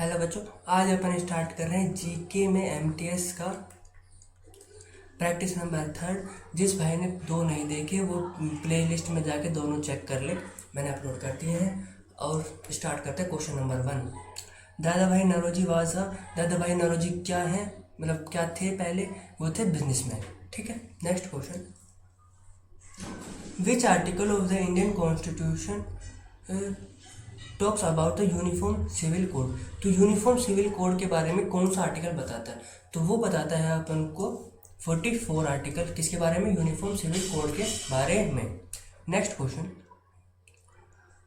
Hello बच्चों, आज अपन start कर रहे हैं जीके में एमटीएस का प्रैक्टिस नंबर 3। जिस भाई ने 2 नहीं देखे वो प्लेलिस्ट में जाके दोनों चेक कर ले, मैंने अपलोड कर दिए हैं। और स्टार्ट करते हैं क्वेश्चन नंबर 1। दादा भाई नौरोजी वाजा। दादा भाई नौरोजी क्या है, मतलब क्या थे पहले? वो थे बिजनेसमैन। ठीक है, next question. Which article of the Indian constitution talks about the uniform civil code. तो यूनिफॉर्म सिविल कोड के बारे में कौन सा आर्टिकल बताता है? तो वो बताता है अपन को 44 आर्टिकल। किसके बारे में? यूनिफॉर्म सिविल कोड के बारे में। Next question.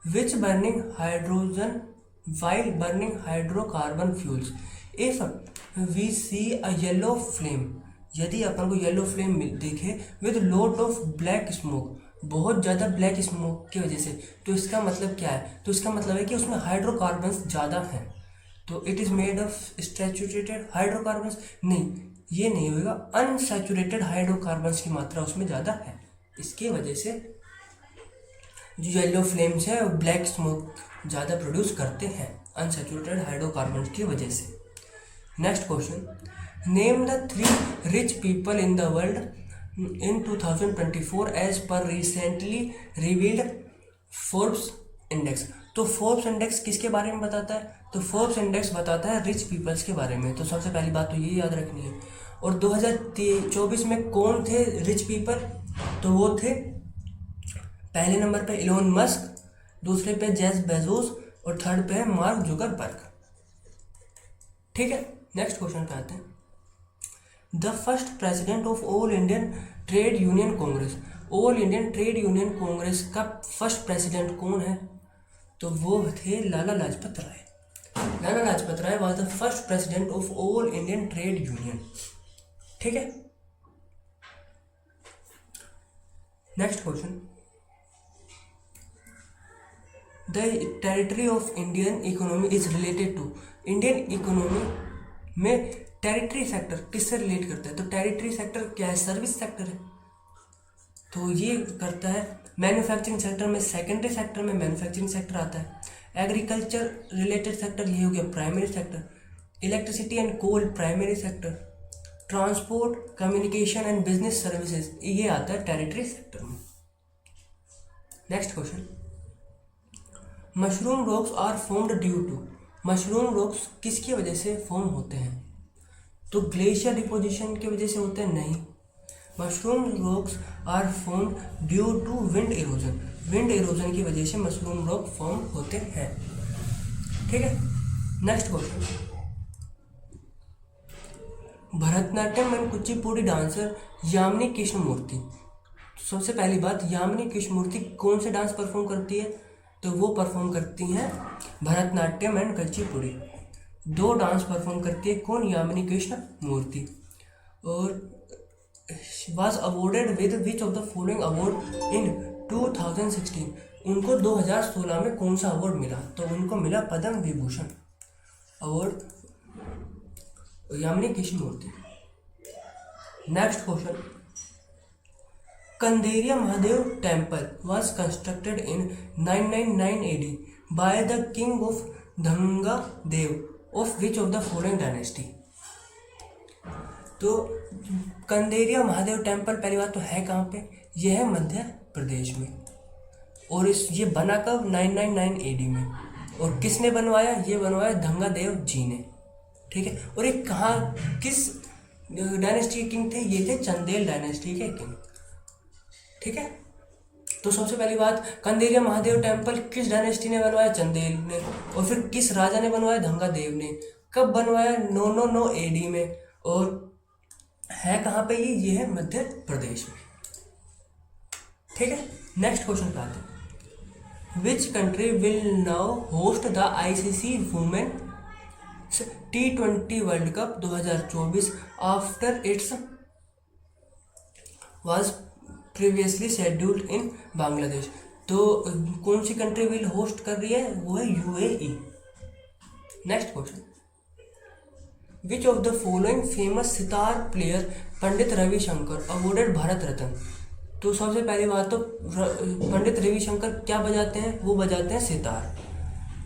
Which burning hydrogen while burning hydrocarbon fuels if we see a yellow flame. यदि अपन को येलो फ्लेम दिखे with lot of black smoke, बहुत ज़्यादा ब्लैक स्मोक की वजह से, तो इसका मतलब क्या है? तो इसका मतलब है कि उसमें हाइड्रोकार्बन्स ज़्यादा हैं। तो it is made of saturated hydrocarbons. नहीं, ये नहीं होगा। अनसैचुरेटेड हाइड्रोकार्बन्स की मात्रा उसमें ज़्यादा है, इसकी वजह से जो येलो फ्लेम्स है और ब्लैक स्मोक ज़्यादा प्रोड्यूस करते हैं, अनसैचुरेटेड हाइड्रोकार्बन्स की वजह से। Next question. Name the 3 rich people in the world in 2024 as per recently revealed Forbes index. तो फोर्ब्स इंडेक्स किसके बारे में बताता है? तो फोर्ब्स इंडेक्स बताता है रिच पीपल्स के बारे में। तो सबसे पहली बात तो ये याद रखनी है। और 2024 में कौन थे रिच पीपल? तो वो थे पहले नंबर पे इलोन मस्क, दूसरे पे जेफ बेजोस और थर्ड पे है मार्क जुकरबर्ग। ठीक है, नेक्स्ट क्वेश्चन पे आते हैं। The first president of all Indian trade union congress. All Indian trade union congress का फर्स्ट प्रेसिडेंट कौन है? तो वो थे Lala Lajpat Rai. Lala Lajpat Rai was the first president of all Indian trade union. ठीक है, next question. The territory of Indian economy is related to. Indian economy में territory sector किससे रिलेट करता है? तो टेरिटरी सेक्टर क्या है? सर्विस सेक्टर है। तो ये करता है मैन्युफैक्चरिंग सेक्टर में, सेकेंडरी सेक्टर में मैन्युफैक्चरिंग सेक्टर आता है। एग्रीकल्चर रिलेटेड सेक्टर ये हो गया primary sector. Electricity and coal primary sector. Transport communication and business services ये आता है टेरिटरी सेक्टर में। Next question. Mushroom rocks are formed due to. Mushroom rocks किसकी वजह से फॉर्म होते हैं? तो ग्लेशियर डिपोजिशन की वजह से होते हैं? नहीं, mushroom rocks are form due to wind erosion. Wind erosion की वजह से मशरूम रॉक फॉर्म होते हैं। ठीक है, next question. Bharatanatyam and Kuchipudi dancer Yamini Krishnamurthy. सबसे पहली बात, यामिनी कृष्णमूर्ति कौन से डांस परफॉर्म करती है? तो वो परफॉर्म करती हैं Bharatanatyam and Kuchipudi. 2 dance perform करती है। कौन? यामिनी कृष्ण मूर्ति। और was awarded with which of the following award in 2016। उनको 2016 में कौन सा अवार्ड मिला? तो उनको मिला Padma Vibhushan award, Yamini Krishna Murthy. Next question. Kandariya Mahadev temple was constructed in 999 AD by the king of Dhanga Dev of which of the following dynasty. तो कंदेरिया महादेव टेम्पल पहली बात तो है कहाँ पे? यह है मध्य प्रदेश में। और ये बना कब? 999 AD में। और किसने बनवाया? ये बनवाया धंगा देव जी ने। ठीक है, और ये कहाँ, किस डायनेस्टी के किंग थे? ये थे चंदेल डायनेस्टी के किंग। ठीक है, तो सबसे पहली बात, कंदेरिया महादेव टेम्पल किस डायनेस्टी ने बनवाया? चंदेल ने। और फिर किस राजा ने बनवाया? धंगा देव ने। कब बनवाया? 999 AD में। और है कहाँ पे ये है मध्य प्रदेश में। ठीक है, नेक्स्ट क्वेश्चन पे आते हैं। Which country will now host the ICC women T20 world cup 2024 after its was previously scheduled in Bangladesh. तो कौन सी कंट्री विल होस्ट कर रही है? वो है UAE। Next question. Which of the following famous sitar player Pandit Ravi Shankar awarded Bharat Ratna. तो सबसे पहली बात तो पंडित रविशंकर क्या बजाते हैं? वो बजाते हैं सितार।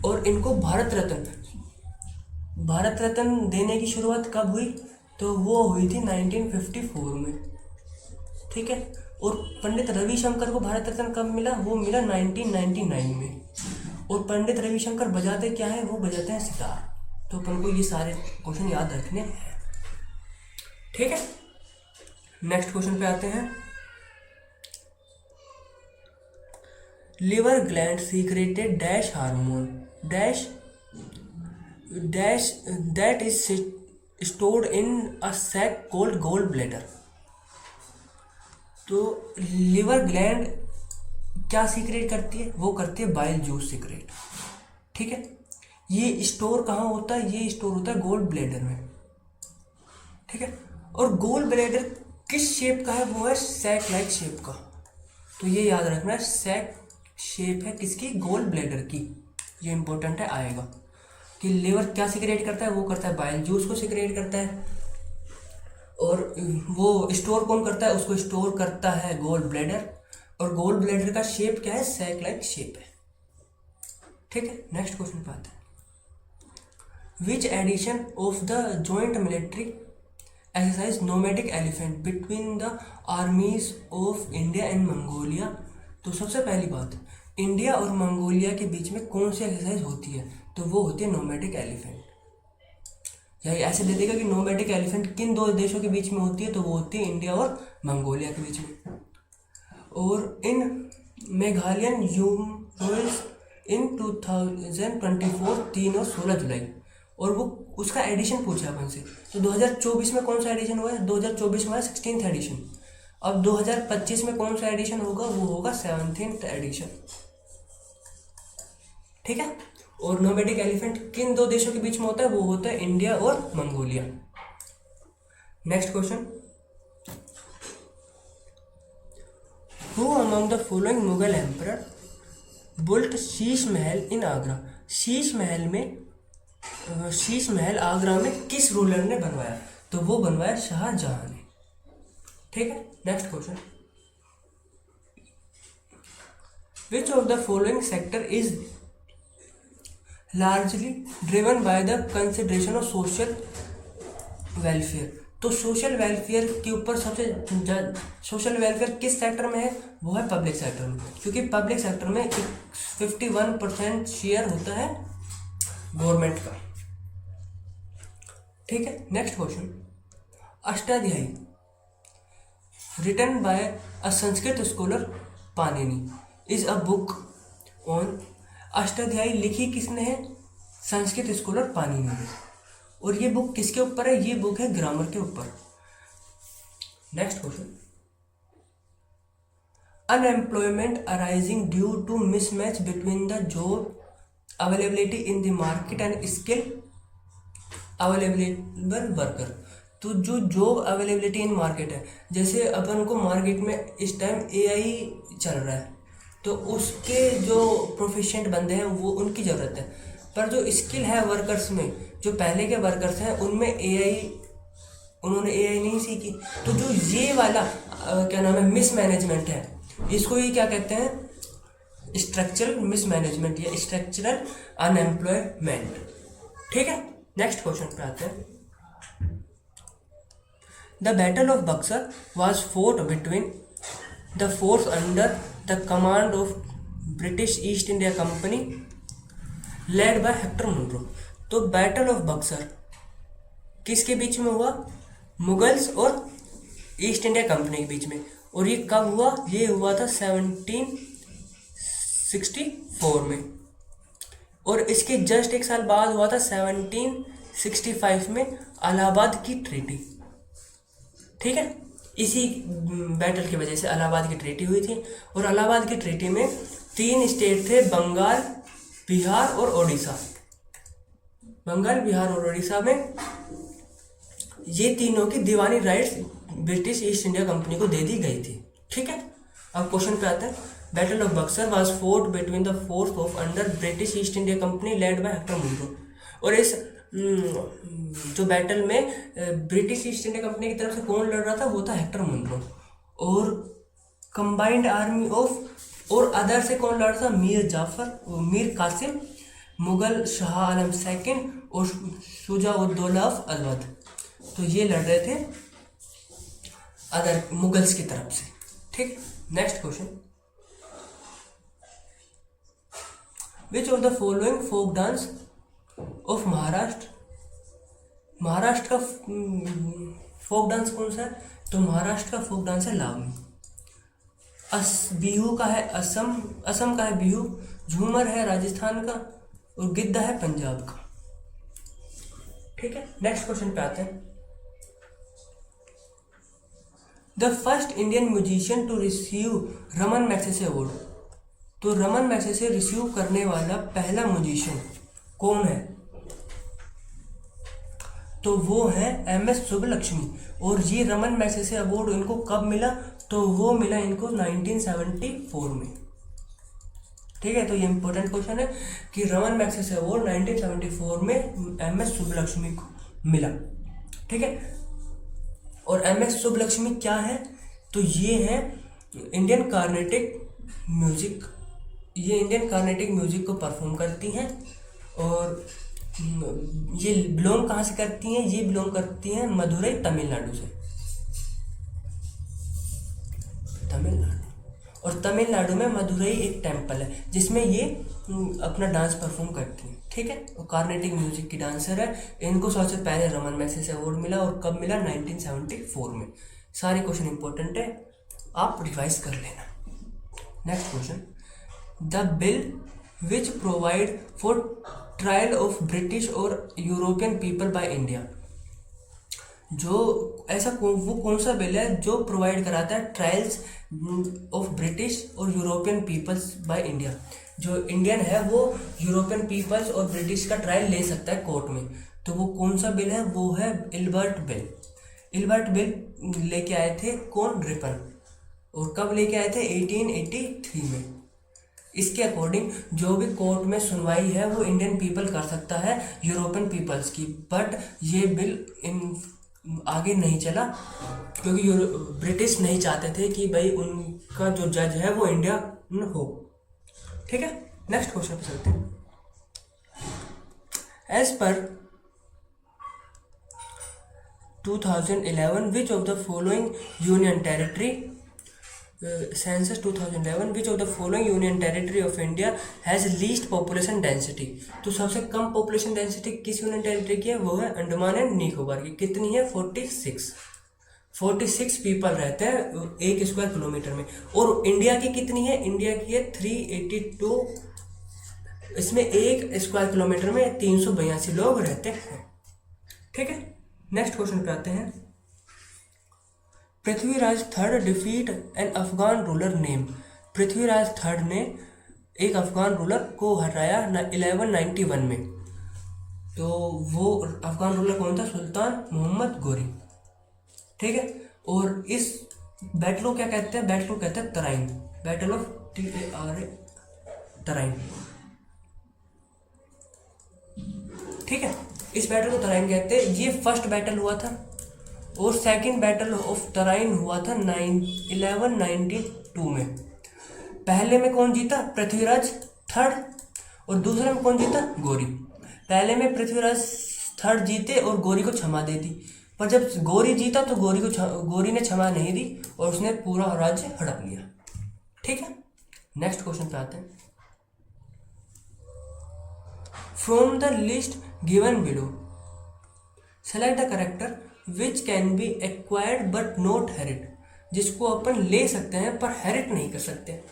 और इनको भारत रत्न भारत रत्न देने की शुरुआत कब हुई? तो वो हुई थी 1954 में, ठीक है। और पंडित रविशंकर को भारत रत्न कब मिला? वो मिला 1999 में। और पंडित रविशंकर बजाते क्या है? वो बजाते हैं सितार। तो अपन को ये सारे क्वेश्चन याद रखने हैं, ठीक है। नेक्स्ट क्वेश्चन पे आते हैं। Liver gland secreted dash hormone dash dash that is stored in a sac called gall bladder. तो लिवर ग्लैंड क्या सीक्रेट करती है? वो करती है बाइल जूस सीक्रेट, ठीक है। ये स्टोर कहाँ होता है? ये स्टोर होता है गोल ब्लैडर में, ठीक है। और गोल ब्लैडर किस शेप का है? वो है सैक लाइक शेप का। तो ये याद रखना है, सैक शेप है किसकी? गोल ब्लैडर की। ये इंपॉर्टेंट है, आएगा कि लिवर क्या सिक्रेट करता है? वो करता है बाइल जूस को सिक्रेट करता है। और वो स्टोर कौन करता है? उसको स्टोर करता है गोल ब्लैडर। और गोल ब्लैडर का शेप क्या है? सैक लाइक शेप है, ठीक है। नेक्स्ट क्वेश्चन पे आते हैं। Which edition of the joint military exercise nomadic elephant between the armies of India and Mongolia? तो सबसे पहली बात, इंडिया और मंगोलिया के बीच में कौन सी एक्सरसाइज होती है? तो वो होती है नोमैडिक एलिफेंट। या ऐसे दे देगा कि नोमैडिक एलिफेंट किन दो देशों के बीच में होती है? तो वो होती है इंडिया और मंगोलिया के बीच में। और इन मेघालयन ह्यूमरल्स इन 2024 3 और 16 जुलाई। और वो उसका एडिशन पूछा अपन से। तो 2024 में कौन सा एडिशन हुआ है? 2024 में है 16th एडिशन। अब 2025 में कौन सा एडिशन होगा? वो होगा 17th एडिशन, ठीक है। और नोमैडिक एलिफेंट किन दो देशों के बीच में होता है? वो होता है इंडिया और Mongolia. Next question. Who among the following Mughal emperor built Sheesh Mahal इन आगरा? शीश महल आगरा में किस रूलर ने बनवाया? तो वो बनवाया शाहजहां ने, ठीक है। Next question. Which of the following sector is largely driven by the consideration of social welfare? तो सोशल वेलफेयर के ऊपर सोशल वेलफेयर किस सेक्टर में है? वो है पब्लिक सेक्टर में, क्योंकि पब्लिक सेक्टर में 51% शेयर होता है गवर्नमेंट का, ठीक है। Next question. Ashtadhyayi written by a Sanskrit scholar Panini is a book on. Ashtadhyayi लिखी किसने है? संस्कृत स्कॉलर पाणिनि ने। और ये बुक किसके ऊपर है? ये बुक है ग्रामर के ऊपर। Next question. Unemployment arising due to mismatch between the job availability in the market and skill available worker. तो जो जॉब अवेलेबिलिटी इन मार्केट है, जैसे अपन को मार्केट में इस टाइम AI चल रहा है, तो उसके जो प्रोफिशिएंट बंदे हैं वो उनकी ज़रूरत है। पर जो स्किल है वर्कर्स में, जो पहले के वर्कर्स हैं उनमें उन्होंने AI नहीं सीखी। तो जो ये वाला क्या नाम है, मिसमैनेजमेंट है, इसको ही क्या कहते हैं? स्ट्रक्चरल मिसमैनेजमेंट या स्ट्रक्चरल अनएम्प्लॉयमेंट, ठीक है। नेक्स्ट क्वेश्चन पे आते हैं। The battle of Buxar was fought between the force under the command of British East India Company led by Hector Munro. तो बैटल ऑफ बक्सर किसके बीच में हुआ? मुगल्स और ईस्ट इंडिया कंपनी के बीच में। और ये कब हुआ? ये हुआ था 1764 में। और इसके जस्ट एक साल बाद हुआ था 1765 में इलाहाबाद की ट्रीटी, ठीक है। इसी बैटल की वजह से इलाहाबाद की ट्रीटी हुई थी। और इलाहाबाद की ट्रीटी में 3 स्टेट थे, बंगाल, बिहार और उड़ीसा। बंगाल, बिहार और उड़ीसा में ये तीनों की diwani rights British East India company को दे दी गई थी, ठीक है। अब क्वेश्चन पे आता है। Battle of Buxar was fought between the force of under British East India Company led by Hector Munro. और इस जो बैटल में ब्रिटिश ईस्ट इंडिया कंपनी की तरफ से कौन लड़ रहा था? वो था हेक्टर मुनरो। और कंबाइंड आर्मी ऑफ और अदर से कौन लड़ रहा था? मीर जाफर, मीर कासिम, मुगल शाह आलम सेकंड और शुजा-उद-दौला ऑफ अवध। तो ये लड़ रहे थे अदर मुगल्स की तरफ से। ठीक, next question, which of the following folk dance of Maharashtra, Maharashtra का फोक डांस कौन सा है? तो महाराष्ट्र का फोक डांस है लावनी। बिहू का है असम का है बिहू, झूमर है राजस्थान का, और गिद्दा है पंजाब का। ठीक है, नेक्स्ट क्वेश्चन पे आते हैं। The first Indian musician to receive Raman Magsaysay award. तो रमन मैग्सेसे रिसीव करने वाला पहला म्यूजिशियन कौन है? तो वो है MS सुब्बलक्ष्मी। और ये रमन मैग्सेसे अवार्ड इनको कब मिला? तो वो मिला इनको 1974 में। ठीक है, तो ये इंपॉर्टेंट क्वेश्चन है कि रमन मैग्सेसे अवार्ड 1974 में MS सुब्बलक्ष्मी को मिला। ठीक है, और MS सुब्बलक्ष्मी क्या है? तो ये है इंडियन कार्नेटिक म्यूजिक, ये इंडियन कार्नेटिक म्यूजिक को परफॉर्म करती हैं। और ये बिलोंग कहाँ से करती हैं? ये बिलोंग करती हैं मदुरई, तमिलनाडु से। तमिलनाडु, और तमिलनाडु में मदुरई एक टेम्पल है जिसमें ये अपना डांस परफॉर्म करती हैं। ठीक है, और कार्नेटिक म्यूजिक की डांसर है। इनको सबसे पहले रमन मैग्सेसे अवार्ड मिला, और कब मिला? 1974 में। सारे क्वेश्चन इंपॉर्टेंट है, आप रिवाइज कर लेना। Next question, the bill which provide for trial of British और यूरोपियन पीपल बाय इंडिया। जो ऐसा वो कौन सा बिल है जो प्रोवाइड कराता है ट्रायल्स ऑफ ब्रिटिश और यूरोपियन पीपल्स बाय इंडिया? जो इंडियन है वो यूरोपियन पीपल्स और ब्रिटिश का ट्रायल ले सकता है कोर्ट में। तो वो कौन सा बिल है? वो है इल्बर्ट बिल। इल्बर्ट बिल लेके आए थे कौन? रिपन। और कब लेके आए थे? 1883 में। इसके अकॉर्डिंग जो भी कोर्ट में सुनवाई है वो इंडियन पीपल कर सकता है यूरोपियन पीपल्स की। बट ये बिल आगे नहीं चला क्योंकि ब्रिटिश नहीं चाहते थे कि भाई उनका जो जज है वो इंडियन हो। ठीक है, नेक्स्ट क्वेश्चन पे चलते हैं। एज पर 2011 which of the following union territory census 2011 which of the following union territory of India has least population density. तो सबसे कम पॉपुलेशन डेंसिटी किस यूनियन टेरिटरी की है? वो है अंडमान एंड निकोबार की। कितनी है? 46 पीपल रहते हैं 1 स्क्वायर किलोमीटर में। और इंडिया की कितनी है? इंडिया की है 382, इसमें 1 स्क्वायर किलोमीटर में 382 लोग रहते हैं। ठीक है, नेक्स्ट क्वेश्चन पे आते हैं। Prithviraj third defeat an Afghan ruler named. Prithviraj third ने एक अफगान रूलर को हराया 1191 में। तो वो अफगान रूलर कौन था? सुल्तान मोहम्मद गोरी। ठीक है, और इस बैटल को क्या कहते हैं? बैटल को कहते हैं तराइन, बैटल ऑफ तराइन। ठीक है, इस बैटल को तराइन कहते हैं। ये फर्स्ट बैटल हुआ था, और सेकंड बैटल ऑफ तराइन हुआ था 1192 में। पहले में कौन जीता? पृथ्वीराज थर्ड। और दूसरे में कौन जीता? गोरी। पहले में पृथ्वीराज थर्ड जीते और गोरी को क्षमा दे दी, पर जब गोरी जीता तो गोरी ने क्षमा नहीं दी और उसने पूरा राज्य हड़प लिया। ठीक है, नेक्स्ट क्वेश्चन पे आते हैं। From the list given below select the character which can be acquired but not inherit. जिसको अपन ले सकते हैं पर हेरिट नहीं कर सकते।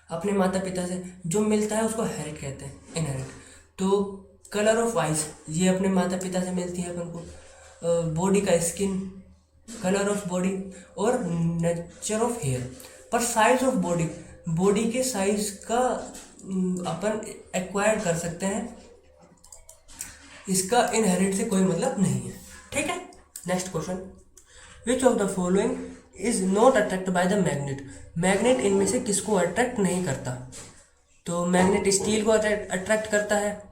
अपने माता पिता से जो मिलता है उसको हेरिट कहते हैं, इनहेरिट। तो कलर ऑफ आइज ये अपने माता पिता से मिलती है अपन को। बॉडी का स्किन, कलर ऑफ बॉडी, और नेचर ऑफ हेयर। पर साइज ऑफ बॉडी, बॉडी के साइज का अपन एक्वायर कर सकते हैं, इसका इनहेरिट से कोई मतलब नहीं है। ठीक है, next question. Which of the following is not attract by the magnet. Magnet इनमें से किसको अट्रैक्ट नहीं करता? तो मैग्नेट स्टील को अट्रैक्ट करता है,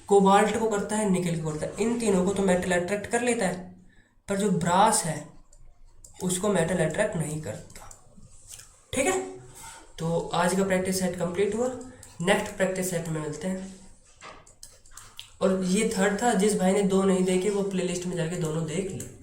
कोबाल्ट को करता है, निकल को करता है। इन तीनों को तो मेटल अट्रैक्ट कर लेता है, पर जो ब्रास है उसको मेटल अट्रैक्ट नहीं करता। ठीक है, तो आज का प्रैक्टिस सेट कंप्लीट हुआ। नेक्स्ट प्रैक्टिस सेट में मिलते हैं। और ये थर्ड था, जिस भाई ने दो नहीं देखे वो प्लेलिस्ट में जाके दोनों देख ले।